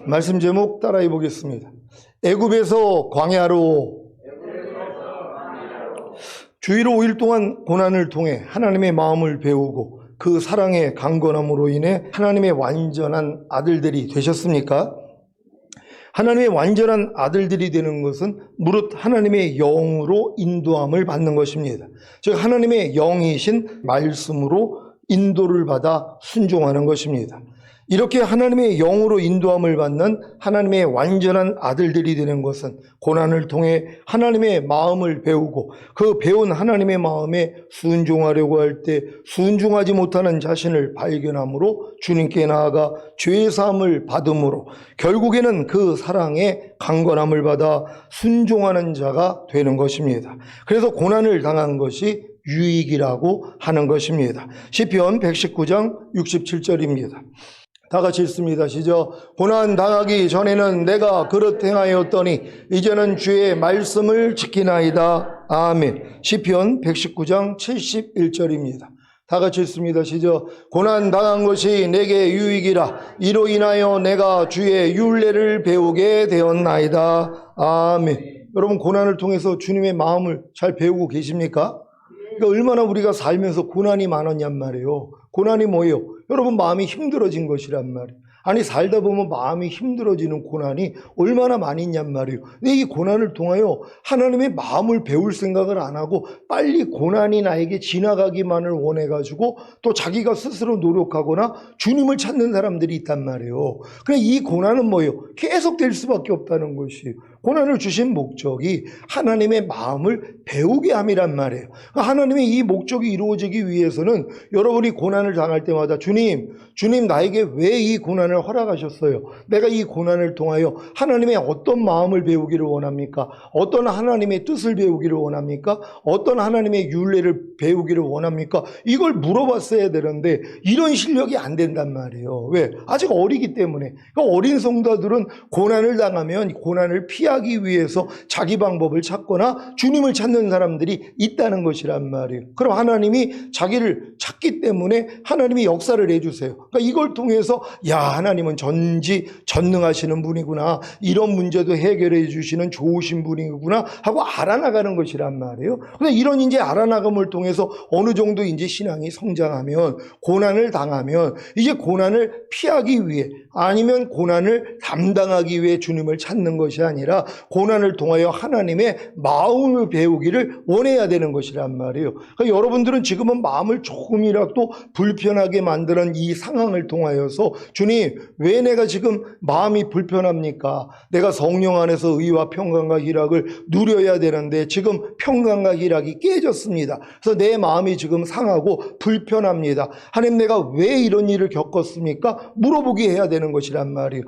말씀 제목 따라해 보겠습니다. 애굽에서 광야로. 주일로 5일 동안 고난을 통해 하나님의 마음을 배우고 그 사랑의 강건함으로 인해 하나님의 완전한 아들들이 되셨습니까? 하나님의 완전한 아들들이 되는 것은 무릇 하나님의 영으로 인도함을 받는 것입니다. 즉 하나님의 영이신 말씀으로 인도를 받아 순종하는 것입니다. 이렇게 하나님의 영으로 인도함을 받는 하나님의 완전한 아들들이 되는 것은 고난을 통해 하나님의 마음을 배우고 그 배운 하나님의 마음에 순종하려고 할 때 순종하지 못하는 자신을 발견함으로 주님께 나아가 죄 사함을 받음으로 결국에는 그 사랑의 강건함을 받아 순종하는 자가 되는 것입니다. 그래서 고난을 당한 것이 유익이라고 하는 것입니다. 시편 119장 67절입니다. 다 같이 읽습니다. 시작. 고난 당하기 전에는 내가 그릇 행하였더니 이제는 주의 말씀을 지키나이다. 아멘. 시편 119장 71절입니다. 다 같이 읽습니다. 시작. 고난 당한 것이 내게 유익이라 이로 인하여 내가 주의 율례를 배우게 되었나이다. 아멘. 여러분 고난을 통해서 주님의 마음을 잘 배우고 계십니까? 그러니까 얼마나 우리가 살면서 고난이 많았냔 말이에요. 고난이 뭐예요? 여러분 마음이 힘들어진 것이란 말이에요. 아니 살다 보면 마음이 힘들어지는 고난이 얼마나 많이 있냔 말이에요. 근데 이 고난을 통하여 하나님의 마음을 배울 생각을 안 하고 빨리 고난이 나에게 지나가기만을 원해가지고 또 자기가 스스로 노력하거나 주님을 찾는 사람들이 있단 말이에요. 그냥 이 고난은 뭐예요? 계속 될 수밖에 없다는 것이에요. 고난을 주신 목적이 하나님의 마음을 배우게 함이란 말이에요. 하나님의 이 목적이 이루어지기 위해서는 여러분이 고난을 당할 때마다 주님 나에게 왜 이 고난을 허락하셨어요? 내가 이 고난을 통하여 하나님의 어떤 마음을 배우기를 원합니까? 어떤 하나님의 뜻을 배우기를 원합니까? 어떤 하나님의 율례를 배우기를 원합니까? 이걸 물어봤어야 되는데 이런 실력이 안 된단 말이에요. 왜? 아직 어리기 때문에. 그러니까 어린 성도들은 고난을 당하면 고난을 피하기 위해서 자기 방법을 찾거나 주님을 찾는 사람들이 있다는 것이란 말이에요. 그럼 하나님이 자기를 찾기 때문에 하나님이 역사를 해주세요. 그러니까 이걸 통해서 하나님은 전능하시는 분이구나. 이런 문제도 해결해 주시는 좋으신 분이구나 하고 알아나가는 것이란 말이에요. 근데 이런 이제 알아나감을 통해서 어느 정도 이제 신앙이 성장하면 고난을 당하면 이제 고난을 피하기 위해 아니면 고난을 담당하기 위해 주님을 찾는 것이 아니라 고난을 통하여 하나님의 마음을 배우기를 원해야 되는 것이란 말이에요. 그러니까 여러분들은 지금은 마음을 조금이라도 불편하게 만드는 이 상황을 통하여서 주님 왜 내가 지금 마음이 불편합니까? 내가 성령 안에서 의와 평강과 희락을 누려야 되는데 지금 평강과 희락이 깨졌습니다. 그래서 내 마음이 지금 상하고 불편합니다. 하나님 내가 왜 이런 일을 겪었습니까? 물어보게 해야 되는 것이란 말이에요.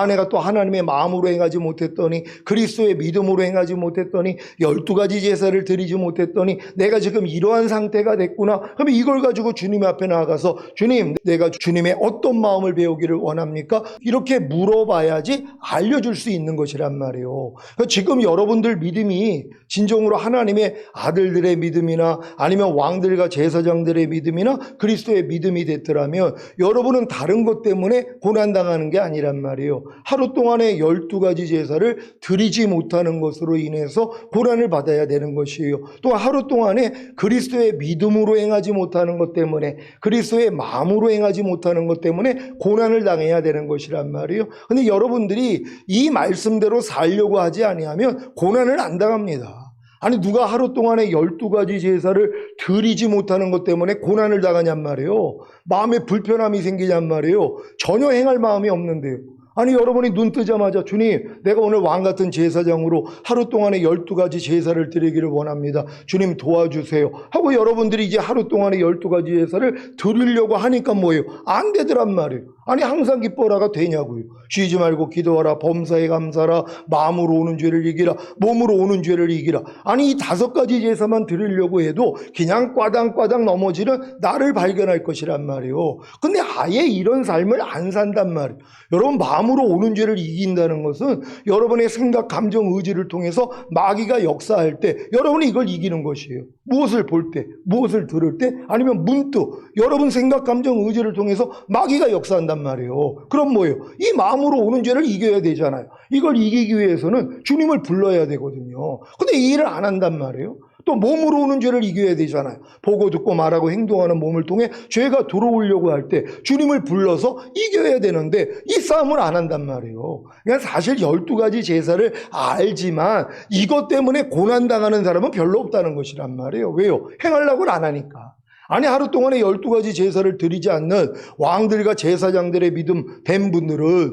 내가 또 하나님의 마음으로 행하지 못했더니 그리스도의 믿음으로 행하지 못했더니 12가지 제사를 드리지 못했더니 내가 지금 이러한 상태가 됐구나. 그러면 이걸 가지고 주님 앞에 나아가서 주님 내가 주님의 어떤 마음을 배우기를 원합니까? 이렇게 물어봐야지 알려줄 수 있는 것이란 말이에요. 그러니까 지금 여러분들 믿음이 진정으로 하나님의 아들들의 믿음이나 아니면 왕들과 제사장들의 믿음이나 그리스도의 믿음이 됐더라면 여러분은 다른 것 때문에 고난당하는 게 아니란 말이에요. 하루 동안에 12가지 제사를 드리지 못하는 것으로 인해서 고난을 받아야 되는 것이에요. 또 하루 동안에 그리스도의 믿음으로 행하지 못하는 것 때문에 그리스도의 마음으로 행하지 못하는 것 때문에 고난을 당해야 되는 것이란 말이에요. 근데 여러분들이 이 말씀대로 살려고 하지 아니하면 고난을 안 당합니다. 아니 누가 하루 동안에 12가지 제사를 드리지 못하는 것 때문에 고난을 당하냔 말이에요. 마음에 불편함이 생기냔 말이에요. 전혀 행할 마음이 없는데요. 아니 여러분이 눈 뜨자마자 주님 내가 오늘 왕같은 제사장으로 하루 동안에 12가지 제사를 드리기를 원합니다. 주님 도와주세요 하고 여러분들이 이제 하루 동안에 12가지 제사를 드리려고 하니까 뭐예요? 안 되더란 말이에요. 아니 항상 기뻐라가 되냐고요. 쉬지 말고 기도하라, 범사에 감사하라, 마음으로 오는 죄를 이기라, 몸으로 오는 죄를 이기라. 아니 이 5가지 제사만 드리려고 해도 그냥 꽈당꽈당 넘어지는 나를 발견할 것이란 말이에요. 근데 아예 이런 삶을 안 산단 말이에요. 여러분 마음 마음으로 오는 죄를 이긴다는 것은 여러분의 생각, 감정, 의지를 통해서 마귀가 역사할 때 여러분이 이걸 이기는 것이에요. 무엇을 볼 때, 무엇을 들을 때, 아니면 문득 여러분 생각, 감정, 의지를 통해서 마귀가 역사한단 말이에요. 그럼 뭐예요? 이 마음으로 오는 죄를 이겨야 되잖아요. 이걸 이기기 위해서는 주님을 불러야 되거든요. 근데 이 일을 안 한단 말이에요. 또 몸으로 오는 죄를 이겨야 되잖아요. 보고 듣고 말하고 행동하는 몸을 통해 죄가 들어오려고 할 때 주님을 불러서 이겨야 되는데 이 싸움을 안 한단 말이에요. 그러니까 사실 12가지 제사를 알지만 이것 때문에 고난당하는 사람은 별로 없다는 것이란 말이에요. 왜요? 행하려고 안 하니까. 아니 하루 동안에 12가지 제사를 드리지 않는 왕들과 제사장들의 믿음 된 분들은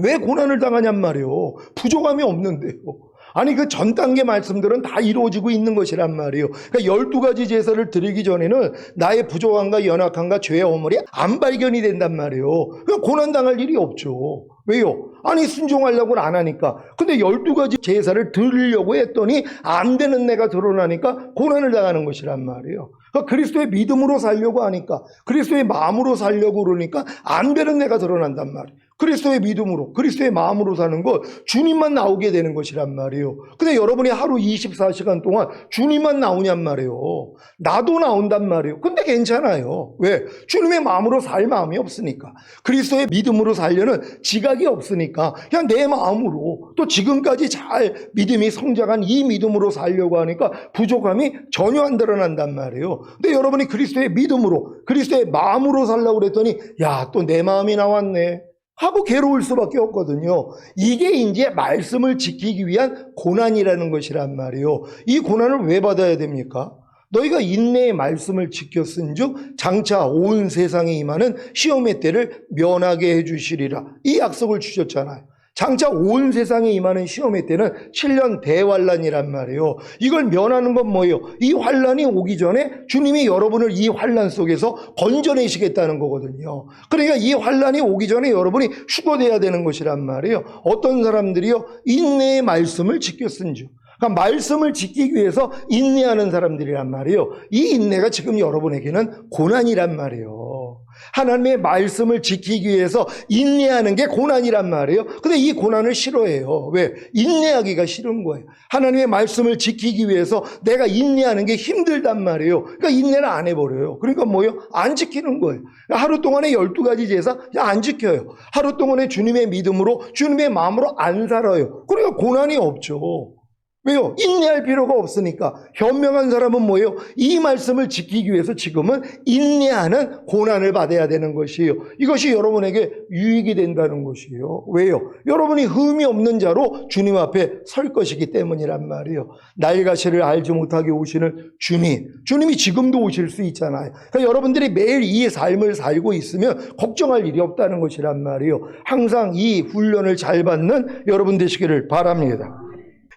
왜 고난을 당하냔 말이에요. 부족함이 없는데요. 아니 그 전 단계 말씀들은 다 이루어지고 있는 것이란 말이에요. 그러니까 12가지 제사를 드리기 전에는 나의 부족함과 연약함과 죄의 허물이 안 발견이 된단 말이에요. 그러니까 고난당할 일이 없죠. 왜요? 아니 순종하려고는 안 하니까. 근데 12가지 제사를 드리려고 했더니 안 되는 내가 드러나니까 고난을 당하는 것이란 말이에요. 그러니까 그리스도의 믿음으로 살려고 하니까, 그리스도의 마음으로 살려고 그러니까 안 되는 내가 드러난단 말이에요. 그리스도의 믿음으로, 그리스도의 마음으로 사는 것, 주님만 나오게 되는 것이란 말이에요. 근데 여러분이 하루 24시간 동안 주님만 나오냔 말이에요. 나도 나온단 말이에요. 근데 괜찮아요. 왜? 주님의 마음으로 살 마음이 없으니까. 그리스도의 믿음으로 살려는 지각이 없으니까 그냥 내 마음으로 또 지금까지 잘 믿음이 성장한 이 믿음으로 살려고 하니까 부족함이 전혀 안 드러난단 말이에요. 근데 여러분이 그리스도의 믿음으로, 그리스도의 마음으로 살려고 그랬더니 야, 또 내 마음이 나왔네 하고 괴로울 수밖에 없거든요. 이게 이제 말씀을 지키기 위한 고난이라는 것이란 말이에요. 이 고난을 왜 받아야 됩니까? 너희가 인내의 말씀을 지켰은즉 장차 온 세상에 임하는 시험의 때를 면하게 해주시리라. 이 약속을 주셨잖아요. 장차 온 세상에 임하는 시험의 때는 7년 대환란이란 말이에요. 이걸 면하는 건 뭐예요? 이 환란이 오기 전에 주님이 여러분을 이 환란 속에서 건져내시겠다는 거거든요. 그러니까 이 환란이 오기 전에 여러분이 휴거돼야 되는 것이란 말이에요. 어떤 사람들이요? 인내의 말씀을 지켰은즉. 그러니까 말씀을 지키기 위해서 인내하는 사람들이란 말이에요. 이 인내가 지금 여러분에게는 고난이란 말이에요. 하나님의 말씀을 지키기 위해서 인내하는 게 고난이란 말이에요. 근데 이 고난을 싫어해요. 왜? 인내하기가 싫은 거예요. 하나님의 말씀을 지키기 위해서 내가 인내하는 게 힘들단 말이에요. 그러니까 인내를 안 해버려요. 그러니까 뭐예요? 안 지키는 거예요. 하루 동안에 12가지 제사 안 지켜요. 하루 동안에 주님의 믿음으로, 주님의 마음으로 안 살아요. 그러니까 고난이 없죠. 왜요? 인내할 필요가 없으니까. 현명한 사람은 뭐예요? 이 말씀을 지키기 위해서 지금은 인내하는 고난을 받아야 되는 것이에요. 이것이 여러분에게 유익이 된다는 것이에요. 왜요? 여러분이 흠이 없는 자로 주님 앞에 설 것이기 때문이란 말이에요. 날가시를 알지 못하게 오시는 주님이 지금도 오실 수 있잖아요. 그러니까 여러분들이 매일 이 삶을 살고 있으면 걱정할 일이 없다는 것이란 말이에요. 항상 이 훈련을 잘 받는 여러분 되시기를 바랍니다.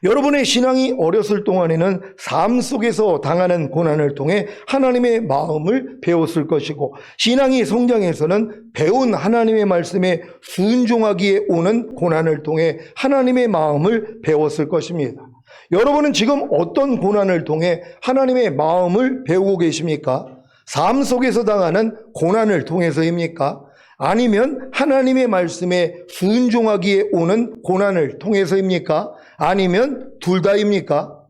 여러분의 신앙이 어렸을 동안에는 삶 속에서 당하는 고난을 통해 하나님의 마음을 배웠을 것이고, 신앙이 성장해서는 배운 하나님의 말씀에 순종하기에 오는 고난을 통해 하나님의 마음을 배웠을 것입니다. 여러분은 지금 어떤 고난을 통해 하나님의 마음을 배우고 계십니까? 삶 속에서 당하는 고난을 통해서입니까? 아니면 하나님의 말씀에 순종하기에 오는 고난을 통해서입니까? 아니면 둘 다입니까?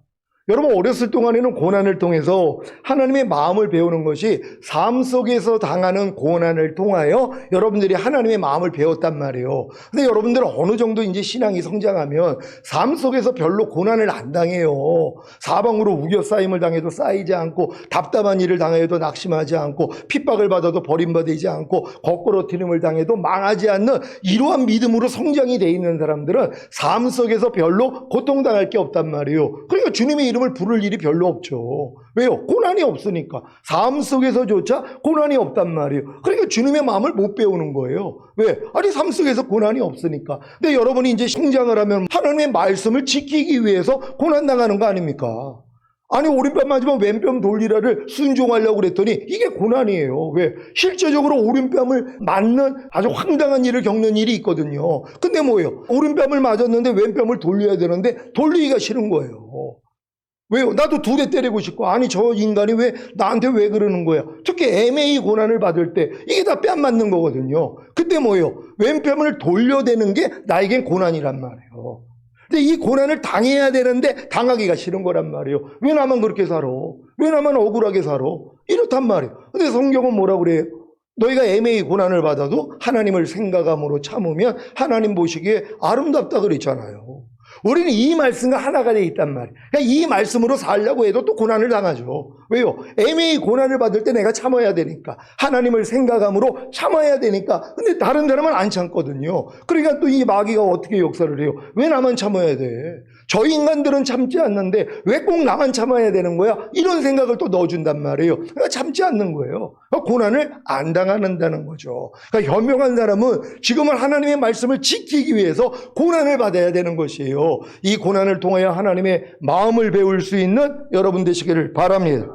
여러분 어렸을 동안에는 고난을 통해서 하나님의 마음을 배우는 것이 삶 속에서 당하는 고난을 통하여 여러분들이 하나님의 마음을 배웠단 말이에요. 근데 여러분들은 어느 정도 이제 신앙이 성장하면 삶 속에서 별로 고난을 안 당해요. 사방으로 우겨싸임을 당해도 쌓이지 않고, 답답한 일을 당해도 낙심하지 않고, 핍박을 받아도 버림받지 않고, 거꾸로뜨림을 당해도 망하지 않는 이러한 믿음으로 성장이 돼 있는 사람들은 삶 속에서 별로 고통당할 게 없단 말이에요. 그러니까 주님의 이름을 부를 일이 별로 없죠. 왜요? 고난이 없으니까. 삶 속에서조차 고난이 없단 말이에요. 그러니까 주님의 마음을 못 배우는 거예요. 왜? 아니 삶 속에서 고난이 없으니까. 근데 여러분이 이제 성장을 하면 하나님의 말씀을 지키기 위해서 고난당하는 거 아닙니까? 아니 오른뺨 맞으면 왼뺨 돌리라를 순종하려고 그랬더니 이게 고난이에요. 왜? 실제적으로 오른뺨을 맞는 아주 황당한 일을 겪는 일이 있거든요. 근데 뭐예요? 오른뺨을 맞았는데 왼뺨을 돌려야 되는데 돌리기가 싫은 거예요. 왜요? 나도 두 대 때리고 싶고, 아니 저 인간이 왜 나한테 왜 그러는 거야? 특히 애매히 고난을 받을 때 이게 다 뺨 맞는 거거든요. 그때 뭐예요? 왼편을 돌려대는 게 나에겐 고난이란 말이에요. 근데 이 고난을 당해야 되는데 당하기가 싫은 거란 말이에요. 왜 나만 그렇게 살아? 왜 나만 억울하게 살아? 이렇단 말이에요. 근데 성경은 뭐라 그래요? 너희가 애매히 고난을 받아도 하나님을 생각함으로 참으면 하나님 보시기에 아름답다 그랬잖아요. 우리는 이 말씀과 하나가 돼 있단 말이에요. 그러니까 이 말씀으로 살려고 해도 또 고난을 당하죠. 왜요? 애매히 고난을 받을 때 내가 참아야 되니까. 하나님을 생각함으로 참아야 되니까. 근데 다른 사람은 안 참거든요. 그러니까 또 이 마귀가 어떻게 역사를 해요? 왜 나만 참아야 돼? 저 인간들은 참지 않는데 왜 꼭 나만 참아야 되는 거야? 이런 생각을 또 넣어준단 말이에요. 그러니까 참지 않는 거예요. 그러니까 고난을 안 당하는다는 거죠. 그러니까 현명한 사람은 지금은 하나님의 말씀을 지키기 위해서 고난을 받아야 되는 것이에요. 이 고난을 통하여 하나님의 마음을 배울 수 있는 여러분 되시기를 바랍니다.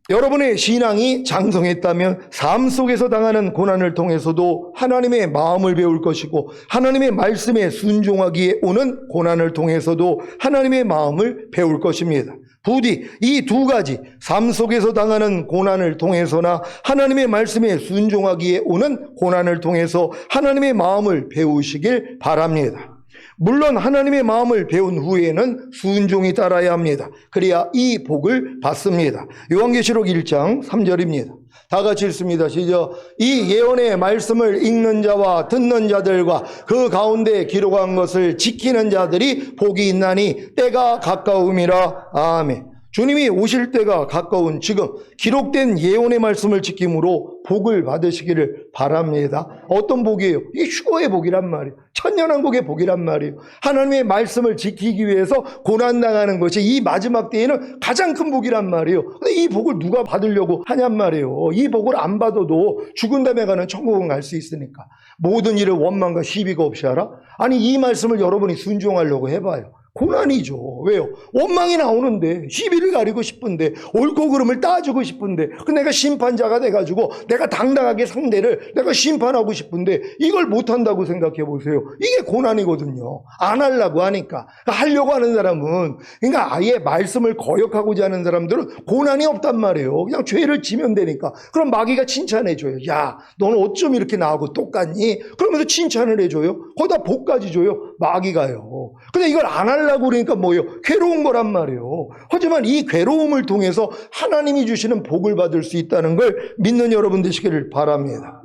여러분의 신앙이 장성했다면 삶 속에서 당하는 고난을 통해서도 하나님의 마음을 배울 것이고 하나님의 말씀에 순종하기에 오는 고난을 통해서도 하나님의 마음을 배울 것입니다. 부디 이 두 가지 삶 속에서 당하는 고난을 통해서나 하나님의 말씀에 순종하기에 오는 고난을 통해서 하나님의 마음을 배우시길 바랍니다. 물론 하나님의 마음을 배운 후에는 순종이 따라야 합니다. 그래야 이 복을 받습니다. 요한계시록 1장 3절입니다. 다 같이 읽습니다. 시작. 이 예언의 말씀을 읽는 자와 듣는 자들과 그 가운데 기록한 것을 지키는 자들이 복이 있나니 때가 가까움이라. 아멘. 주님이 오실 때가 가까운 지금 기록된 예언의 말씀을 지킴으로 복을 받으시기를 바랍니다. 어떤 복이에요? 이 휴거의 복이란 말이에요. 천년왕국의 복이란 말이에요. 하나님의 말씀을 지키기 위해서 고난당하는 것이 이 마지막 때에는 가장 큰 복이란 말이에요. 근데 이 복을 누가 받으려고 하냔 말이에요. 이 복을 안 받아도 죽은 다음에 가는 천국은 갈 수 있으니까. 모든 일을 원망과 시비가 없이 하라? 아니 이 말씀을 여러분이 순종하려고 해봐요. 고난이죠. 왜요? 원망이 나오는데 시비를 가리고 싶은데 옳고 그름을 따지고 싶은데 내가 심판자가 돼가지고 내가 당당하게 상대를 내가 심판하고 싶은데 이걸 못한다고 생각해 보세요. 이게 고난이거든요. 안 하려고 하니까. 하려고 하는 사람은 그러니까 아예 말씀을 거역하고자 하는 사람들은 고난이 없단 말이에요. 그냥 죄를 지면 되니까. 그럼 마귀가 칭찬해줘요. 야, 너는 어쩜 이렇게 나하고 똑같니? 그러면서 칭찬을 해줘요. 거기다 복까지 줘요. 마귀가요. 근데 이걸 안 하려고 그러니까 뭐예요? 괴로운 거란 말이에요. 하지만 이 괴로움을 통해서 하나님이 주시는 복을 받을 수 있다는 걸 믿는 여러분 되시기를 바랍니다.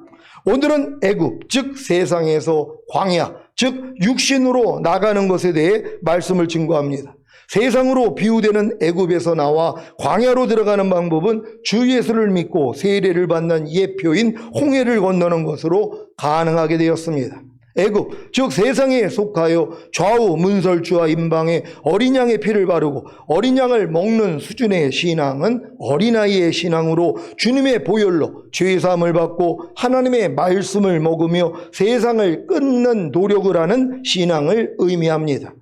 오늘은 애굽, 즉 세상에서 광야, 즉 육신으로 나가는 것에 대해 말씀을 증거합니다. 세상으로 비유되는 애굽에서 나와 광야로 들어가는 방법은 주 예수를 믿고 세례를 받는 예표인 홍해를 건너는 것으로 가능하게 되었습니다. 애굽, 즉 세상에 속하여 좌우 문설주와 임방에 어린 양의 피를 바르고 어린 양을 먹는 수준의 신앙은 어린아이의 신앙으로 주님의 보혈로 죄사함을 받고 하나님의 말씀을 먹으며 세상을 끊는 노력을 하는 신앙을 의미합니다.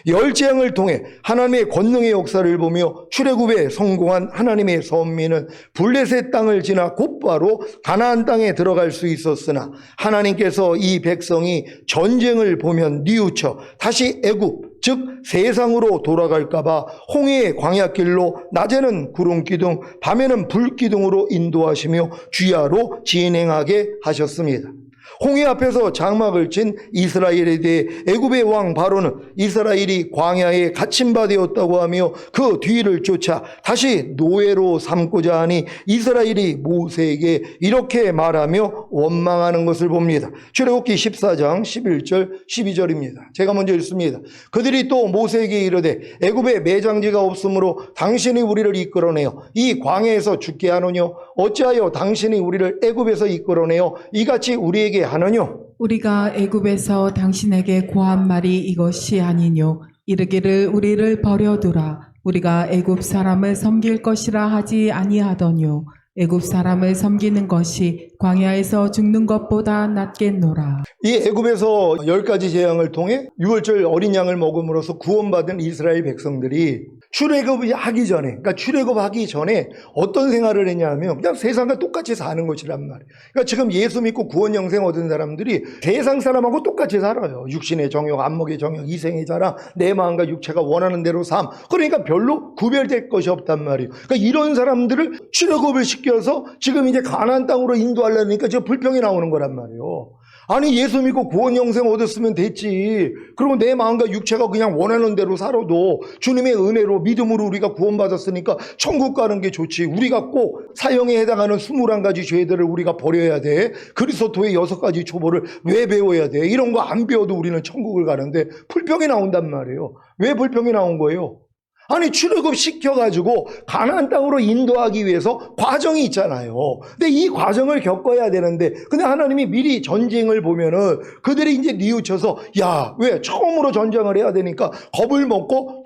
열재앙을 통해 하나님의 권능의 역사를 보며 출애굽에 성공한 하나님의 선민은 블레셋 땅을 지나 곧바로 가나안 땅에 들어갈 수 있었으나 하나님께서 이 백성이 전쟁을 보면 뉘우쳐 다시 애굽 즉 세상으로 돌아갈까 봐 홍해의 광야길로 낮에는 구름기둥 밤에는 불기둥으로 인도하시며 주야로 진행하게 하셨습니다. 홍해 앞에서 장막을 친 이스라엘에 대해 애굽의 왕 바로는 이스라엘이 광야에 갇힌 바 되었다고 하며 그 뒤를 쫓아 다시 노예로 삼고자 하니 이스라엘이 모세에게 이렇게 말하며 원망하는 것을 봅니다. 출애굽기 14장 11절 12절입니다. 제가 먼저 읽습니다. 그들이 또 모세에게 이르되 애굽에 매장지가 없으므로 당신이 우리를 이끌어내어 이 광야에서 죽게 하느냐 어찌하여 당신이 우리를 애굽에서 이끌어내어 이같이 우리에게 하느뇨? 우리가 애굽에서 당신에게 고한 말이 이것이 아니뇨. 이르기를 우리를 버려두라. 우리가 애굽 사람을 섬길 것이라 하지 아니하더뇨. 애굽 사람을 섬기는 것이 광야에서 죽는 것보다 낫겠노라. 이 애굽에서 10가지 재앙을 통해 유월절 어린 양을 먹음으로써 구원받은 이스라엘 백성들이 출애굽이 하기 전에, 그러니까 출애굽하기 전에 어떤 생활을 했냐면 그냥 세상과 똑같이 사는 것이란 말이에요. 그러니까 지금 예수 믿고 구원 영생 얻은 사람들이 세상 사람하고 똑같이 살아요. 육신의 정욕, 안목의 정욕, 이생의 자랑, 내 마음과 육체가 원하는 대로 삶. 그러니까 별로 구별될 것이 없단 말이에요. 그러니까 이런 사람들을 출애굽을 시켜서 지금 이제 가나안 땅으로 인도하려니까 지금 불평이 나오는 거란 말이에요. 아니 예수 믿고 구원 영생 얻었으면 됐지. 그리고 내 마음과 육체가 그냥 원하는 대로 살아도 주님의 은혜로 믿음으로 우리가 구원받았으니까 천국 가는 게 좋지. 우리가 꼭 사형에 해당하는 21가지 죄들을 우리가 버려야 돼. 그리스도의 6가지 초보를 왜 배워야 돼. 이런 거 안 배워도 우리는 천국을 가는데 불평이 나온단 말이에요. 왜 불평이 나온 거예요? 아니 출애굽 시켜가지고 가나안 땅으로 인도하기 위해서 과정이 있잖아요. 근데 이 과정을 겪어야 되는데 근데 하나님이 미리 전쟁을 보면은 그들이 이제 뉘우쳐서 야, 왜 처음으로 전쟁을 해야 되니까 겁을 먹고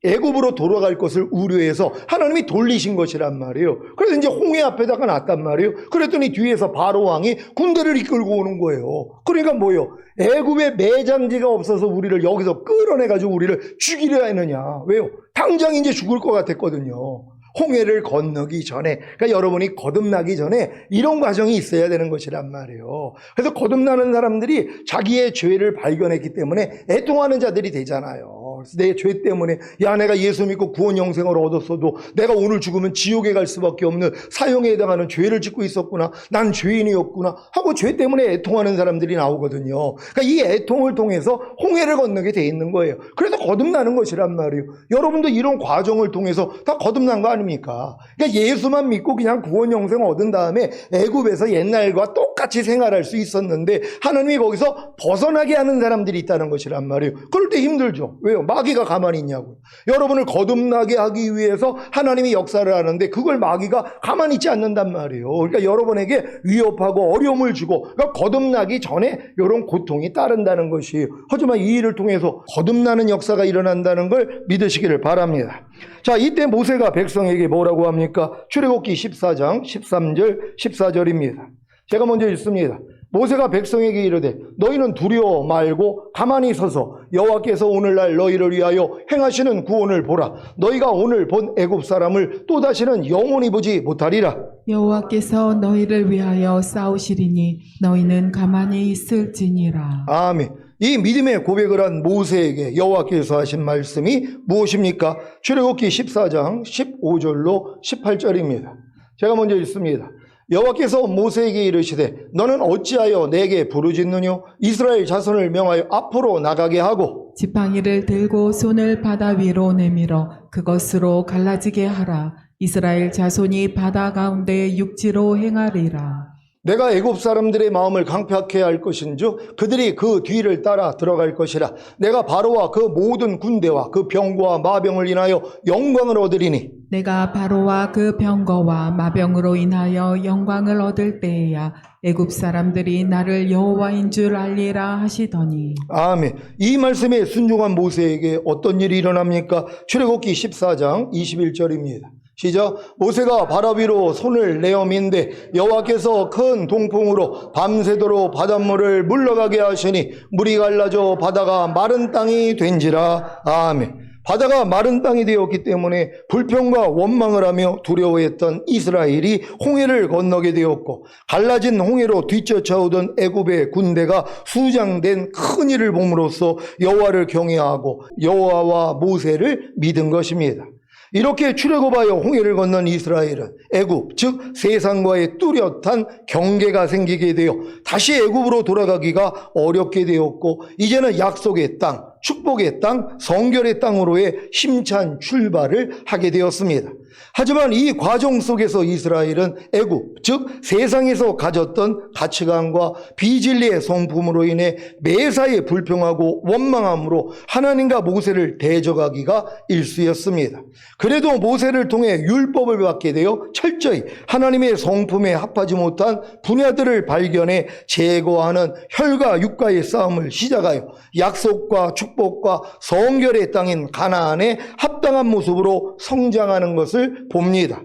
애굽으로 돌아갈 것을 우려해서 하나님이 돌리신 것이란 말이에요. 그래서 이제 홍해 앞에다가 놨단 말이에요. 그랬더니 뒤에서 바로 왕이 군대를 이끌고 오는 거예요. 그러니까 뭐예요? 애굽에 매장지가 없어서 우리를 여기서 끌어내가지고 우리를 죽이려 했느냐. 왜요? 당장 이제 죽을 것 같았거든요. 홍해를 건너기 전에, 그러니까 여러분이 거듭나기 전에 이런 과정이 있어야 되는 것이란 말이에요. 그래서 거듭나는 사람들이 자기의 죄를 발견했기 때문에 애통하는 자들이 되잖아요. 내 죄 때문에 야 내가 예수 믿고 구원 영생을 얻었어도 내가 오늘 죽으면 지옥에 갈 수밖에 없는 사형에 해당하는 죄를 짓고 있었구나. 난 죄인이었구나 하고 죄 때문에 애통하는 사람들이 나오거든요. 그러니까 이 애통을 통해서 홍해를 건너게 돼 있는 거예요. 그래서 거듭나는 것이란 말이에요. 여러분도 이런 과정을 통해서 다 거듭난 거 아닙니까? 그러니까 예수만 믿고 그냥 구원 영생 얻은 다음에 애굽에서 옛날과 똑같이 생활할 수 있었는데 하나님이 거기서 벗어나게 하는 사람들이 있다는 것이란 말이에요. 그럴 때 힘들죠. 왜요? 마귀가 가만히 있냐고요. 여러분을 거듭나게 하기 위해서 하나님이 역사를 하는데 그걸 마귀가 가만히 있지 않는단 말이에요. 그러니까 여러분에게 위협하고 어려움을 주고 그러니까 거듭나기 전에 이런 고통이 따른다는 것이에요. 하지만 이 일을 통해서 거듭나는 역사가 일어난다는 걸 믿으시기를 바랍니다. 자, 이때 모세가 백성에게 뭐라고 합니까? 출애굽기 14장 13절 14절입니다. 제가 먼저 읽습니다. 모세가 백성에게 이르되 너희는 두려워 말고 가만히 서서 여호와께서 오늘날 너희를 위하여 행하시는 구원을 보라. 너희가 오늘 본 애굽 사람을 또다시는 영원히 보지 못하리라. 여호와께서 너희를 위하여 싸우시리니 너희는 가만히 있을지니라. 아멘. 이 믿음의 고백을 한 모세에게 여호와께서 하신 말씀이 무엇입니까? 출애굽기 14장 15절로 18절입니다. 제가 먼저 읽습니다. 여호와께서 모세에게 이르시되 너는 어찌하여 내게 부르짖느뇨? 이스라엘 자손을 명하여 앞으로 나가게 하고 지팡이를 들고 손을 바다 위로 내밀어 그것으로 갈라지게 하라. 이스라엘 자손이 바다 가운데 육지로 행하리라. 내가 애굽 사람들의 마음을 강팍해 할 것인즉 그들이 그 뒤를 따라 들어갈 것이라. 내가 바로와 그 모든 군대와 그 병거와 마병을 인하여 영광을 얻으리니 내가 바로와 그 병거와 마병으로 인하여 영광을 얻을 때에야 애굽 사람들이 나를 여호와인 줄 알리라 하시더니. 아멘. 이 말씀에 순종한 모세에게 어떤 일이 일어납니까? 출애굽기 14장 21절입니다. 시작. 모세가 바다 위로 손을 내어 민데 여호와께서 큰 동풍으로 밤새도록 바닷물을 물러가게 하시니 물이 갈라져 바다가 마른 땅이 된지라. 아멘. 바다가 마른 땅이 되었기 때문에 불평과 원망을 하며 두려워했던 이스라엘이 홍해를 건너게 되었고 갈라진 홍해로 뒤쫓아오던 애굽의 군대가 수장된 큰 일을 봄으로써 여호와를 경외하고 여호와와 모세를 믿은 것입니다. 이렇게 출애굽하여 홍해를 건넌 이스라엘은 애굽, 즉 세상과의 뚜렷한 경계가 생기게 되어 다시 애굽으로 돌아가기가 어렵게 되었고 이제는 약속의 땅, 축복의 땅, 성결의 땅으로의 힘찬 출발을 하게 되었습니다. 하지만 이 과정 속에서 이스라엘은 애굽, 즉 세상에서 가졌던 가치관과 비진리의 성품으로 인해 매사에 불평하고 원망함으로 하나님과 모세를 대적하기가 일쑤였습니다. 그래도 모세를 통해 율법을 받게 되어 철저히 하나님의 성품에 합하지 못한 분야들을 발견해 제거하는 혈과 육과의 싸움을 시작하여 약속과 축복과 성결의 땅인 가나안에 합당한 모습으로 성장하는 것을 봅니다.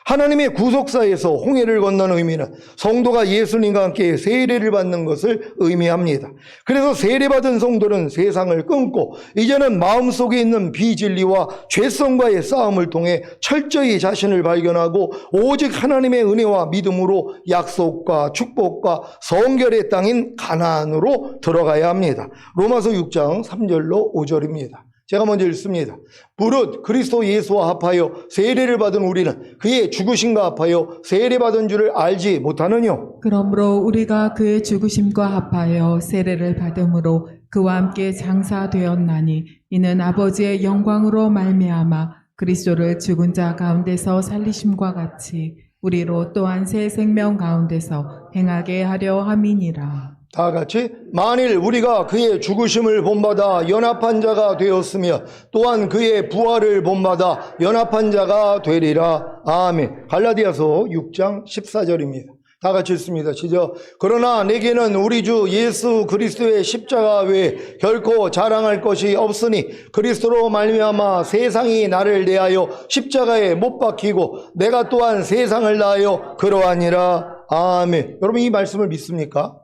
하나님의 구속사에서 홍해를 건너는 의미는 성도가 예수님과 함께 세례를 받는 것을 의미합니다. 그래서 세례받은 성도는 세상을 끊고 이제는 마음속에 있는 비진리와 죄성과의 싸움을 통해 철저히 자신을 발견하고 오직 하나님의 은혜와 믿음으로 약속과 축복과 성결의 땅인 가나안으로 들어가야 합니다. 로마서 6장 3절로 5절입니다. 제가 먼저 읽습니다. 무릇 그리스도 예수와 합하여 세례를 받은 우리는 그의 죽으심과 합하여 세례받은 줄을 알지 못하느뇨. 그러므로 우리가 그의 죽으심과 합하여 세례를 받음으로 그와 함께 장사되었나니 이는 아버지의 영광으로 말미암아 그리스도를 죽은 자 가운데서 살리심과 같이 우리로 또한 새 생명 가운데서 행하게 하려 함이니라. 다 같이 만일 우리가 그의 죽으심을 본받아 연합한 자가 되었으며 또한 그의 부활을 본받아 연합한 자가 되리라. 아멘. 갈라디아서 6장 14절입니다. 다 같이 읽습니다. 시작. 그러나 내게는 우리 주 예수 그리스도의 십자가 외에 결코 자랑할 것이 없으니 그리스도로 말미암아 세상이 나를 대하여 십자가에 못 박히고 내가 또한 세상을 다하여 그러하니라. 아멘. 여러분 이 말씀을 믿습니까?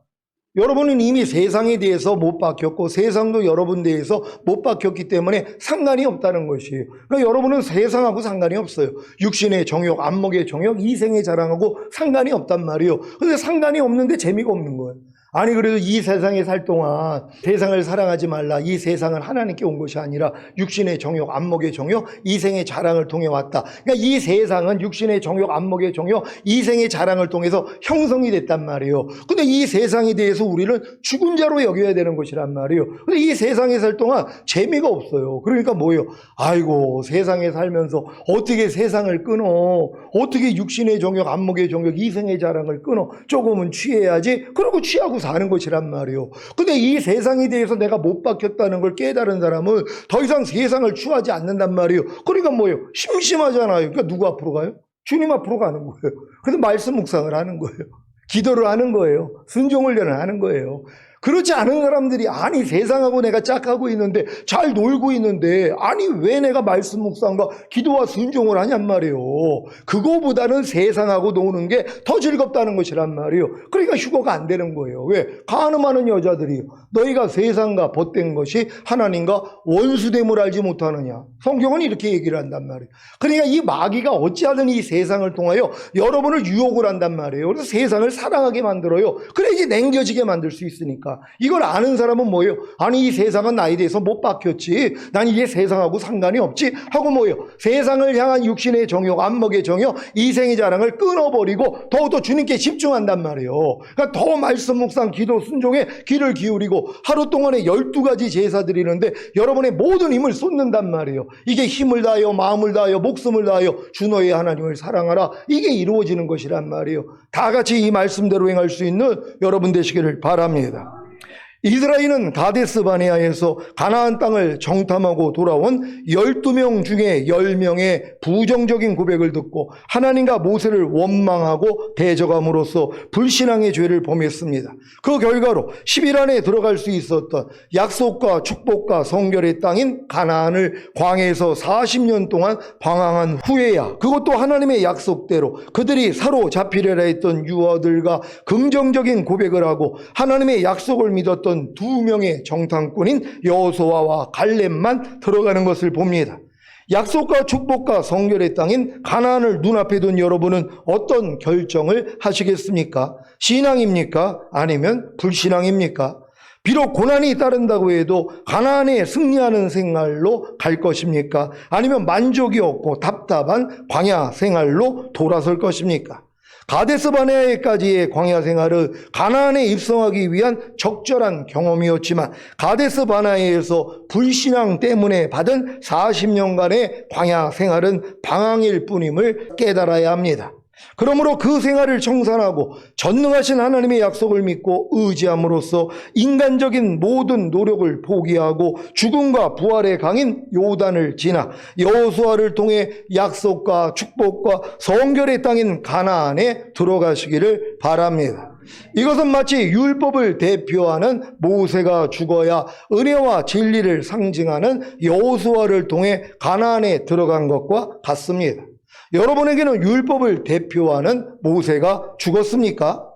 여러분은 이미 세상에 대해서 못 박혔고 세상도 여러분 대해서 못 박혔기 때문에 상관이 없다는 것이에요. 그러니까 여러분은 세상하고 상관이 없어요. 육신의 정욕, 안목의 정욕, 이생의 자랑하고 상관이 없단 말이에요. 근데 상관이 없는데 재미가 없는 거예요. 아니 그래도 이 세상에 살 동안 세상을 사랑하지 말라. 이 세상은 하나님께 온 것이 아니라 육신의 정욕, 안목의 정욕, 이생의 자랑을 통해 왔다. 그러니까 이 세상은 육신의 정욕, 안목의 정욕, 이생의 자랑을 통해서 형성이 됐단 말이에요. 근데 이 세상에 대해서 우리는 죽은 자로 여겨야 되는 것이란 말이에요. 근데 이 세상에 살 동안 재미가 없어요. 그러니까 뭐예요? 아이고 세상에 살면서 어떻게 세상을 끊어? 어떻게 육신의 정욕, 안목의 정욕, 이생의 자랑을 끊어? 조금은 취해야지. 그러고 취하고 사는 것이란 말이에요. 근데 이 세상에 대해서 내가 못 박혔다는 걸 깨달은 사람은 더 이상 세상을 추하지 않는단 말이에요. 그러니까 뭐예요? 심심하잖아요. 그러니까 누구 앞으로 가요? 주님 앞으로 가는 거예요. 그래서 말씀 묵상을 하는 거예요. 기도를 하는 거예요. 순종 훈련을 하는 거예요. 그렇지 않은 사람들이 아니 세상하고 내가 짝하고 있는데 잘 놀고 있는데 아니 왜 내가 말씀 묵상과 기도와 순종을 하냔 말이에요. 그거보다는 세상하고 노는 게 더 즐겁다는 것이란 말이에요. 그러니까 휴거가 안 되는 거예요. 왜? 간음하는 여자들이요. 너희가 세상과 벗된 것이 하나님과 원수됨을 알지 못하느냐. 성경은 이렇게 얘기를 한단 말이에요. 그러니까 이 마귀가 어찌하든 이 세상을 통하여 여러분을 유혹을 한단 말이에요. 그래서 세상을 사랑하게 만들어요. 그래야지 냉겨지게 만들 수 있으니까. 이걸 아는 사람은 뭐예요? 아니 이 세상은 나에 대해서 못 박혔지. 난 이게 세상하고 상관이 없지. 하고 뭐예요? 세상을 향한 육신의 정욕, 안목의 정욕, 이생의 자랑을 끊어버리고 더욱더 주님께 집중한단 말이에요. 그러니까 더 말씀 묵상, 기도, 순종에 귀를 기울이고 하루 동안에 12가지 제사 드리는데 여러분의 모든 힘을 쏟는단 말이에요. 이게 힘을 다하여 마음을 다하여 목숨을 다하여 주 너의 하나님을 사랑하라. 이게 이루어지는 것이란 말이에요. 다 같이 이 말씀대로 행할 수 있는 여러분 되시기를 바랍니다. 이스라엘은 가데스 바네아에서 가나안 땅을 정탐하고 돌아온 12명 중에 10명의 부정적인 고백을 듣고 하나님과 모세를 원망하고 대적함으로써 불신앙의 죄를 범했습니다. 그 결과로 10일 안에 들어갈 수 있었던 약속과 축복과 성결의 땅인 가나안을 광야에서 40년 동안 방황한 후에야 그것도 하나님의 약속대로 그들이 사로잡히려라 했던 유아들과 긍정적인 고백을 하고 하나님의 약속을 믿었던 2명의 정탐꾼인 여호수아와 갈렙만 들어가는 것을 봅니다. 약속과 축복과 성결의 땅인 가나안을 눈앞에 둔 여러분은 어떤 결정을 하시겠습니까? 신앙입니까? 아니면 불신앙입니까? 비록 고난이 따른다고 해도 가나안에 승리하는 생활로 갈 것입니까? 아니면 만족이 없고 답답한 광야 생활로 돌아설 것입니까? 가데스 바네아에까지의 광야 생활은 가나안에 입성하기 위한 적절한 경험이었지만 가데스 바네아에서 불신앙 때문에 받은 40년간의 광야 생활은 방황일 뿐임을 깨달아야 합니다. 그러므로 그 생활을 청산하고 전능하신 하나님의 약속을 믿고 의지함으로써 인간적인 모든 노력을 포기하고 죽음과 부활의 강인 요단을 지나 여호수아를 통해 약속과 축복과 성결의 땅인 가나안에 들어가시기를 바랍니다. 이것은 마치 율법을 대표하는 모세가 죽어야 은혜와 진리를 상징하는 여호수아를 통해 가나안에 들어간 것과 같습니다. 여러분에게는 율법을 대표하는 모세가 죽었습니까?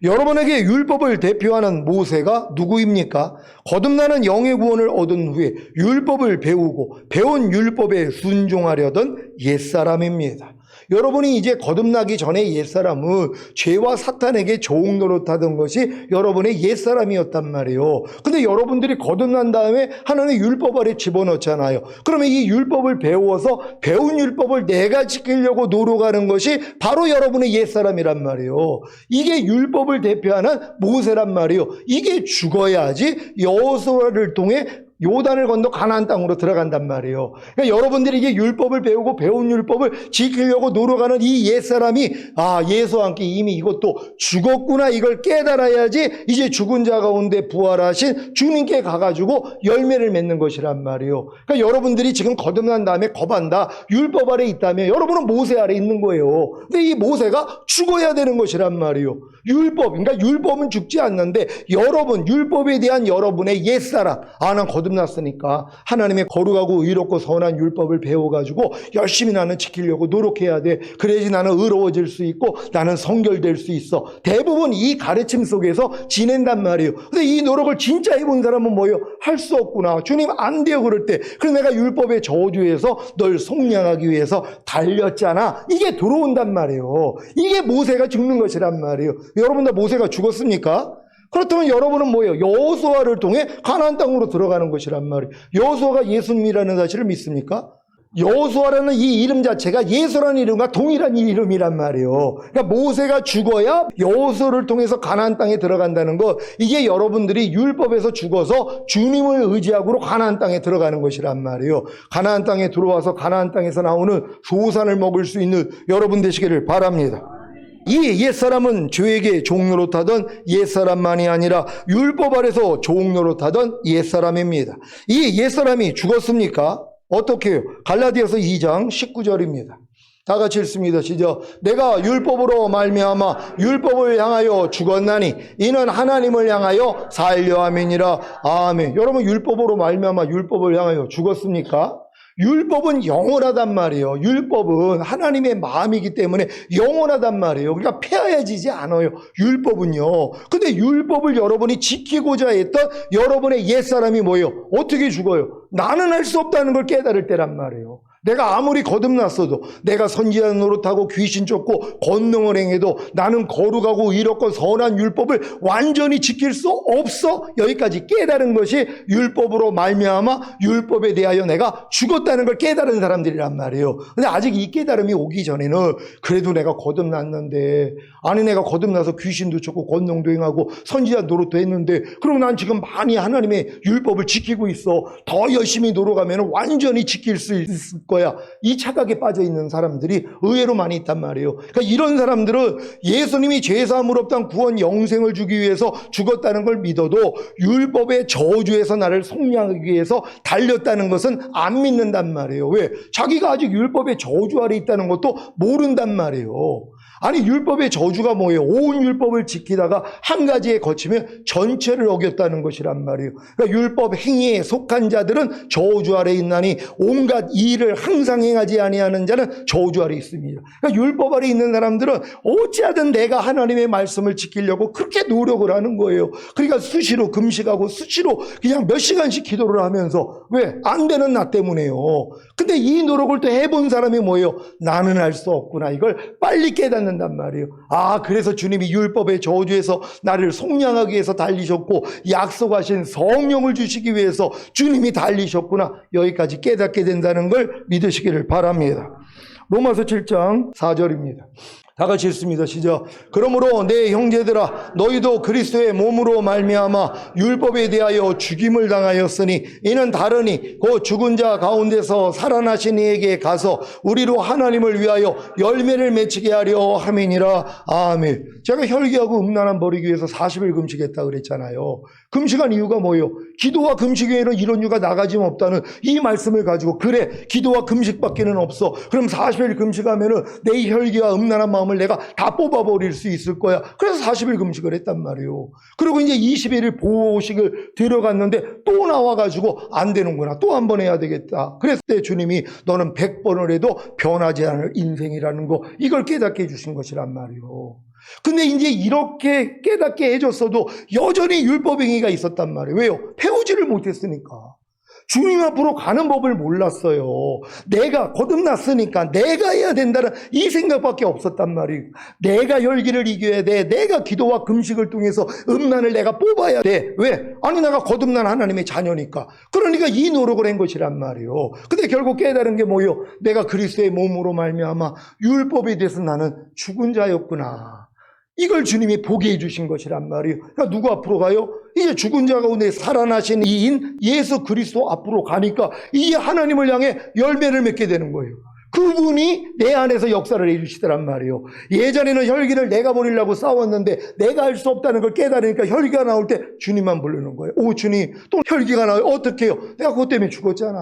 여러분에게 율법을 대표하는 모세가 누구입니까? 거듭나는 영의 구원을 얻은 후에 율법을 배우고 배운 율법에 순종하려던 옛사람입니다. 여러분이 이제 거듭나기 전에 옛사람은 죄와 사탄에게 조응 노릇하던 것이 여러분의 옛사람이었단 말이에요. 근데 여러분들이 거듭난 다음에 하나님의 율법 아래 집어넣잖아요. 그러면 이 율법을 배워서 배운 율법을 내가 지키려고 노력하는 것이 바로 여러분의 옛사람이란 말이에요. 이게 율법을 대표하는 모세란 말이에요. 이게 죽어야지 여호수아를 통해 요단을 건너 가나안 땅으로 들어간단 말이에요. 그러니까 여러분들이 이게 율법을 배우고 배운 율법을 지키려고 노력하는 이 옛사람이 예수와 함께 이미 이것도 죽었구나 이걸 깨달아야지 이제 죽은 자 가운데 부활하신 주님께 가가지고 열매를 맺는 것이란 말이에요. 그러니까 여러분들이 지금 거듭난 다음에 겁한다 율법 아래 있다면 여러분은 모세 아래 있는 거예요. 근데 이 모세가 죽어야 되는 것이란 말이에요. 그러니까 율법은 죽지 않는데 여러분 율법에 대한 여러분의 옛사람 난 거듭났으니까 하나님의 거룩하고 의롭고 선한 율법을 배워가지고 열심히 나는 지키려고 노력해야 돼. 그래야지 나는 의로워질 수 있고 나는 성결될 수 있어. 대부분 이 가르침 속에서 지낸단 말이에요. 근데 이 노력을 진짜 해본 사람은 뭐예요? 할 수 없구나. 주님 안 돼요 그럴 때. 그래서 내가 율법의 저주에서 널 속량하기 위해서 달렸잖아. 이게 들어온단 말이에요. 이게 모세가 죽는 것이란 말이에요. 여러분 다 모세가 죽었습니까? 그렇다면 여러분은 뭐예요? 여호수아를 통해 가나안 땅으로 들어가는 것이란 말이에요. 여호수아가 예수님이라는 사실을 믿습니까? 여호수아라는 이 이름 자체가 예수라는 이름과 동일한 이름이란 말이에요. 그러니까 모세가 죽어야 여호수아를 통해서 가나안 땅에 들어간다는 것, 이게 여러분들이 율법에서 죽어서 주님을 의지하고 가나안 땅에 들어가는 것이란 말이에요. 가나안 땅에 들어와서 가나안 땅에서 나오는 소산을 먹을 수 있는 여러분 되시기를 바랍니다. 이 옛사람은 죄에게 종노릇하던 옛사람만이 아니라 율법 아래서 종노릇하던 옛사람입니다. 이 옛사람이 죽었습니까? 어떻게 해요? 갈라디아서 2장 19절입니다. 다 같이 읽습니다. 시작. 내가 율법으로 말미암아 율법을 향하여 죽었나니 이는 하나님을 향하여 살려 함이니라. 아멘. 여러분 율법으로 말미암아 율법을 향하여 죽었습니까? 율법은 영원하단 말이에요. 율법은 하나님의 마음이기 때문에 영원하단 말이에요. 그러니까 폐하여지지 않아요. 율법은요. 근데 율법을 여러분이 지키고자 했던 여러분의 옛사람이 뭐예요? 어떻게 죽어요? 나는 할 수 없다는 걸 깨달을 때란 말이에요. 내가 아무리 거듭났어도 내가 선지자 노릇하고 귀신 쫓고 권능을 행해도 나는 거룩하고 의롭고 선한 율법을 완전히 지킬 수 없어. 여기까지 깨달은 것이 율법으로 말미암아 율법에 대하여 내가 죽었다는 걸 깨달은 사람들이란 말이에요. 근데 아직 이 깨달음이 오기 전에는 그래도 내가 거듭났는데 아니 내가 거듭나서 귀신도 쫓고 권능도 행하고 선지자 노릇도 했는데 그럼 난 지금 많이 하나님의 율법을 지키고 있어. 더 열심히 노력하면 완전히 지킬 수 있을 거야. 이 착각에 빠져 있는 사람들이 의외로 많이 있단 말이에요. 그러니까 이런 사람들은 예수님이 죄사함을 없던 구원 영생을 주기 위해서 죽었다는 걸 믿어도 율법의 저주에서 나를 속량하기 위해서 달렸다는 것은 안 믿는단 말이에요. 왜? 자기가 아직 율법의 저주 아래 있다는 것도 모른단 말이에요. 아니 율법의 저주가 뭐예요? 온 율법을 지키다가 한 가지에 거치면 전체를 어겼다는 것이란 말이에요. 그러니까 율법 행위에 속한 자들은 저주 아래 있나니 온갖 일을 항상 행하지 아니하는 자는 저주 아래 있습니다. 그러니까 율법 아래 있는 사람들은 어찌하든 내가 하나님의 말씀을 지키려고 그렇게 노력을 하는 거예요. 그러니까 수시로 금식하고 수시로 그냥 몇 시간씩 기도를 하면서 왜? 안 되는 나 때문에요. 근데 이 노력을 또 해본 사람이 뭐예요? 나는 할 수 없구나. 이걸 빨리 깨닫는단 말이에요. 그래서 주님이 율법의 저주에서 나를 속량하기 위해서 달리셨고 약속하신 성령을 주시기 위해서 주님이 달리셨구나. 여기까지 깨닫게 된다는 걸 믿으시기를 바랍니다. 로마서 7장 4절입니다. 다 같이 읽습니다. 시작. 그러므로 내 형제들아 너희도 그리스도의 몸으로 말미암아 율법에 대하여 죽임을 당하였으니 이는 다르니 그 죽은 자 가운데서 살아나신 이에게 가서 우리로 하나님을 위하여 열매를 맺히게 하려 함이니라. 아멘. 제가 혈기하고 음란함 버리기 위해서 40일 금식했다 그랬잖아요. 금식한 이유가 뭐예요? 기도와 금식 외에는 이런 이유가 나가짐 없다는 이 말씀을 가지고, 그래, 기도와 금식밖에는 없어. 그럼 40일 금식하면은 내 혈기와 음란한 마음을 내가 다 뽑아버릴 수 있을 거야. 그래서 40일 금식을 했단 말이에요. 그리고 이제 21일 보호식을 들어갔는데 또 나와가지고 안 되는구나. 또 한 번 해야 되겠다. 그랬을 때 주님이 너는 100번을 해도 변하지 않을 인생이라는 거, 이걸 깨닫게 해주신 것이란 말이에요. 근데 이제 이렇게 깨닫게 해줬어도 여전히 율법행위가 있었단 말이에요. 왜요? 배우지를 못했으니까. 주님 앞으로 가는 법을 몰랐어요. 내가 거듭났으니까 내가 해야 된다는 이 생각밖에 없었단 말이에요. 내가 열기를 이겨야 돼. 내가 기도와 금식을 통해서 음란을 내가 뽑아야 돼. 왜? 아니, 내가 거듭난 하나님의 자녀니까. 그러니까 이 노력을 한 것이란 말이에요. 근데 결국 깨달은 게 뭐예요? 내가 그리스도의 몸으로 말미암아 율법에 대해서 나는 죽은 자였구나. 이걸 주님이 보게 해주신 것이란 말이에요. 그러니까 누구 앞으로 가요? 이제 죽은 자 가운데 살아나신 이인 예수 그리스도 앞으로 가니까 이제 하나님을 향해 열매를 맺게 되는 거예요. 그분이 내 안에서 역사를 해주시더란 말이에요. 예전에는 혈기를 내가 버리려고 싸웠는데 내가 할 수 없다는 걸 깨달으니까 혈기가 나올 때 주님만 부르는 거예요. 오, 주님, 또 혈기가 나와요. 어떻게 해요? 내가 그것 때문에 죽었잖아.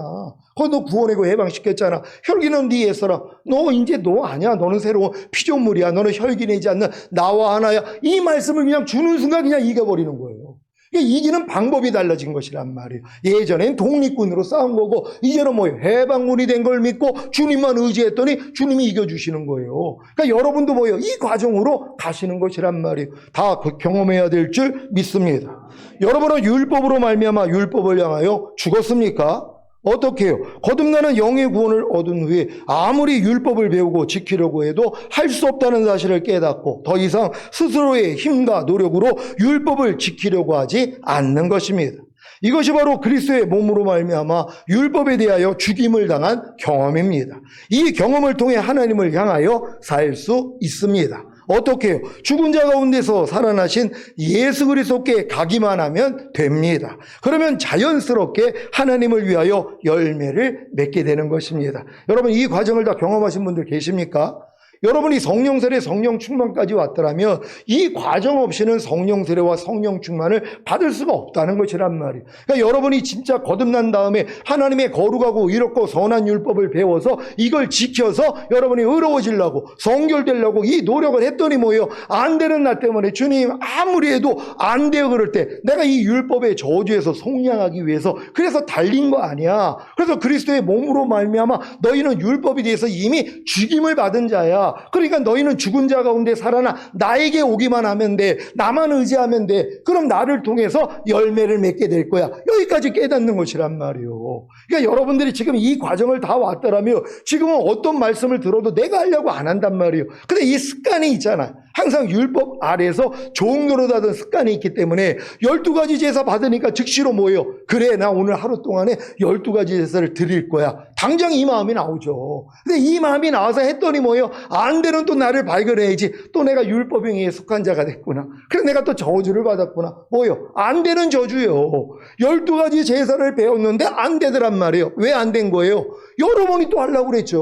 그거 너 구원하고 해방시켰잖아. 혈기는 네 예서라. 너 이제 너 아니야. 너는 새로운 피조물이야. 너는 혈기 내지 않는 나와 하나야. 이 말씀을 그냥 주는 순간 그냥 이겨버리는 거예요. 이기는 방법이 달라진 것이란 말이에요. 예전엔 독립군으로 싸운 거고 이제는 뭐예요? 해방군이 된 걸 믿고 주님만 의지했더니 주님이 이겨주시는 거예요. 그러니까 여러분도 뭐예요? 이 과정으로 가시는 것이란 말이에요. 다 경험해야 될 줄 믿습니다. 여러분은 율법으로 말미암아 율법을 향하여 죽었습니까? 어떻게 해요? 거듭나는 영의 구원을 얻은 후에 아무리 율법을 배우고 지키려고 해도 할 수 없다는 사실을 깨닫고 더 이상 스스로의 힘과 노력으로 율법을 지키려고 하지 않는 것입니다. 이것이 바로 그리스도의 몸으로 말미암아 율법에 대하여 죽임을 당한 경험입니다. 이 경험을 통해 하나님을 향하여 살 수 있습니다. 어떻게 해요? 죽은 자 가운데서 살아나신 예수 그리스도께 가기만 하면 됩니다. 그러면 자연스럽게 하나님을 위하여 열매를 맺게 되는 것입니다. 여러분, 이 과정을 다 경험하신 분들 계십니까? 여러분이 성령 세례, 성령 충만까지 왔더라면 이 과정 없이는 성령 세례와 성령 충만을 받을 수가 없다는 것이란 말이에요. 그러니까 여러분이 진짜 거듭난 다음에 하나님의 거룩하고 의롭고 선한 율법을 배워서 이걸 지켜서 여러분이 의로워지려고 성결되려고 이 노력을 했더니 뭐예요? 안 되는 나 때문에 주님 아무리 해도 안 돼요. 그럴 때 내가 이 율법의 저주에서 속량하기 위해서 그래서 달린 거 아니야. 그래서 그리스도의 몸으로 말미암아 너희는 율법에 대해서 이미 죽임을 받은 자야. 그러니까 너희는 죽은 자 가운데 살아나 나에게 오기만 하면 돼. 나만 의지하면 돼. 그럼 나를 통해서 열매를 맺게 될 거야. 여기까지 깨닫는 것이란 말이에요. 그러니까 여러분들이 지금 이 과정을 다 왔더라면 지금은 어떤 말씀을 들어도 내가 하려고 안 한단 말이에요. 근데 이 습관이 있잖아요. 항상 율법 아래에서 좋은 노릇하던 습관이 있기 때문에 12가지 제사 받으니까 즉시로 뭐예요? 그래, 나 오늘 하루 동안에 12가지 제사를 드릴 거야. 당장 이 마음이 나오죠. 근데 이 마음이 나와서 했더니 뭐예요? 안 되는 또 나를 발견해야지. 또 내가 율법행위에 속한 자가 됐구나. 그래서 내가 또 저주를 받았구나. 뭐예요? 안 되는 저주요. 12가지 제사를 배웠는데 안 되더란 말이에요. 왜 안 된 거예요? 여러분이 또 하려고 그랬죠.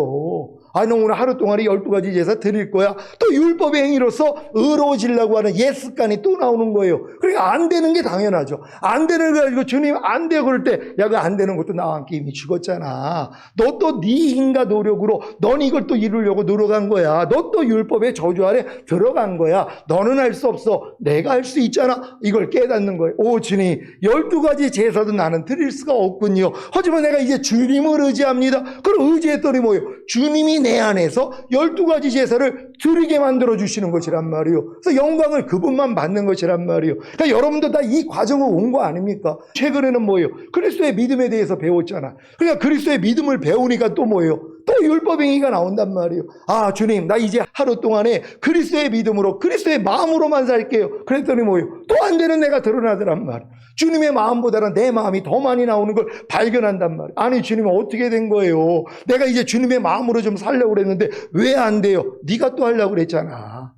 너 오늘 하루 동안에 12가지 제사 드릴 거야. 또 율법의 행위로서 의로워지려고 하는 옛 습관이 또 나오는 거예요. 그러니까 안 되는 게 당연하죠. 안 되는 거 가지고 주님 안 돼요 그럴 때 야, 그 안 되는 것도 나와 함께 이미 죽었잖아. 너 또 네 힘과 노력으로 넌 이걸 또 이루려고 노력한 거야. 너 또 율법의 저주 아래 들어간 거야. 너는 할 수 없어. 내가 할 수 있잖아. 이걸 깨닫는 거예요. 오, 주님 12가지 제사도 나는 드릴 수가 없군요. 하지만 내가 이제 주님을 의지합니다. 그럼 의지했더니 뭐예요? 주님이 내 안에서 12가지 제사를 드리게 만들어 주시는 것이란 말이에요. 그래서 영광을 그분만 받는 것이란 말이에요. 그러니까 여러분도 다 이 과정을 온 거 아닙니까? 최근에는 뭐예요? 그리스도의 믿음에 대해서 배웠잖아. 그러니까 그리스도의 믿음을 배우니까 또 뭐예요? 또 율법행위가 나온단 말이에요. 아, 주님, 나 이제 하루 동안에 그리스도의 믿음으로 그리스도의 마음으로만 살게요. 그랬더니 뭐예요? 또 안 되는 내가 드러나더란 말이에요. 주님의 마음보다는 내 마음이 더 많이 나오는 걸 발견한단 말이에요. 아니, 주님 어떻게 된 거예요? 내가 이제 주님의 마음으로 좀 살려고 그랬는데 왜 안 돼요? 네가 또 하려고 그랬잖아.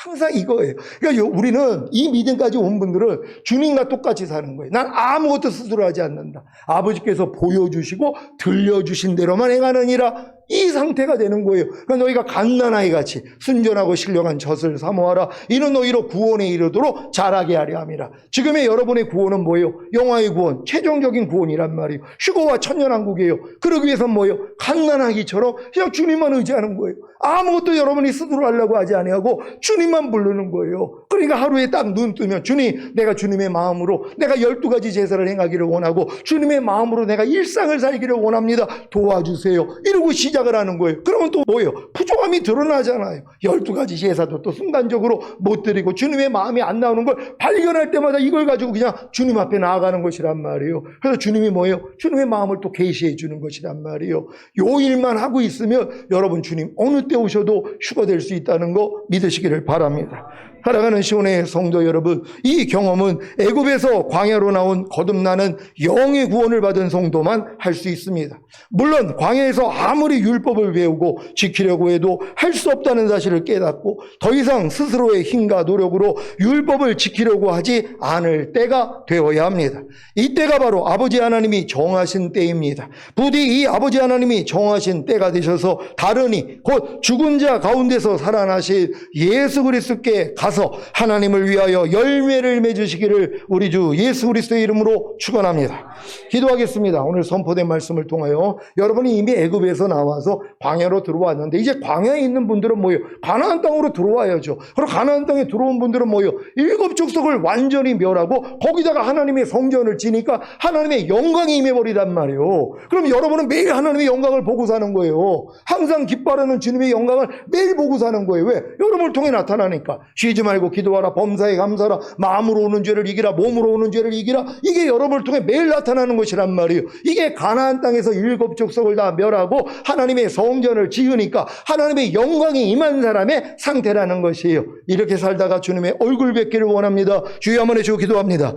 항상 이거예요. 그러니까 우리는 이 믿음까지 온 분들은 주님과 똑같이 사는 거예요. 난 아무것도 스스로 하지 않는다. 아버지께서 보여주시고 들려주신 대로만 행하느니라. 이 상태가 되는 거예요. 그러니까 너희가 갓난아이 같이 순전하고 신령한 젖을 사모하라. 이는 너희로 구원에 이르도록 자라게 하려 함이라. 지금의 여러분의 구원은 뭐예요? 영화의 구원, 최종적인 구원이란 말이에요. 휴거와 천년왕국이에요. 그러기 위해서는 뭐예요? 갓난아기처럼 그냥 주님만 의지하는 거예요. 아무것도 여러분이 스스로 하려고 하지 아니하고 주님만 부르는 거예요. 그러니까 하루에 딱 눈 뜨면 주님, 내가 주님의 마음으로 내가 12가지 제사를 행하기를 원하고 주님의 마음으로 내가 일상을 살기를 원합니다. 도와주세요. 이러고 시작을 하는 거예요. 그러면 또 뭐예요? 부족함이 드러나잖아요. 12가지 제사도 또 순간적으로 못 드리고 주님의 마음이 안 나오는 걸 발견할 때마다 이걸 가지고 그냥 주님 앞에 나아가는 것이란 말이에요. 그래서 주님이 뭐예요? 주님의 마음을 또 계시해 주는 것이란 말이에요. 요 일만 하고 있으면 여러분 주님 어느 때 오셔도 휴거될 수 있다는 거 믿으시기를 바랍니다. 살아가는 시온의 성도 여러분, 이 경험은 애굽에서 광야로 나온 거듭나는 영의 구원을 받은 성도만 할 수 있습니다. 물론 광야에서 아무리 율법을 배우고 지키려고 해도 할 수 없다는 사실을 깨닫고 더 이상 스스로의 힘과 노력으로 율법을 지키려고 하지 않을 때가 되어야 합니다. 이때가 바로 아버지 하나님이 정하신 때입니다. 부디 이 아버지 하나님이 정하신 때가 되셔서 다르니 곧 죽은 자 가운데서 살아나신 예수 그리스도께 가서 하나님을 위하여 열매를 맺으시기를 우리 주 예수 그리스도의 이름으로 축원합니다. 기도하겠습니다. 오늘 선포된 말씀을 통하여 여러분이 이미 애굽에서 나와서 광야로 들어왔는데 이제 광야에 있는 분들은 뭐예요? 가나안 땅으로 들어와야죠. 그리고 가나안 땅에 들어온 분들은 뭐예요? 7 족속을 완전히 멸하고 거기다가 하나님의 성전을 지니까 하나님의 영광이 임해버리란 말이에요. 그럼 여러분은 매일 하나님의 영광을 보고 사는 거예요. 항상 기뻐하는 주님의 영광을 매일 보고 사는 거예요. 왜? 여러분을 통해 나타나니까. 쉬지 말고 기도하라, 범사에 감사하라, 마음으로 오는 죄를 이기라, 몸으로 오는 죄를 이기라. 이게 여러분을 통해 매일 나타나는 것이란 말이에요. 이게 가나안 땅에서 7 족속을 다 멸하고 하나님의 성전을 지으니까 하나님의 영광이 임한 사람의 상태라는 것이에요. 이렇게 살다가 주님의 얼굴 뵙기를 원합니다. 주여 한번 해주고 기도합니다.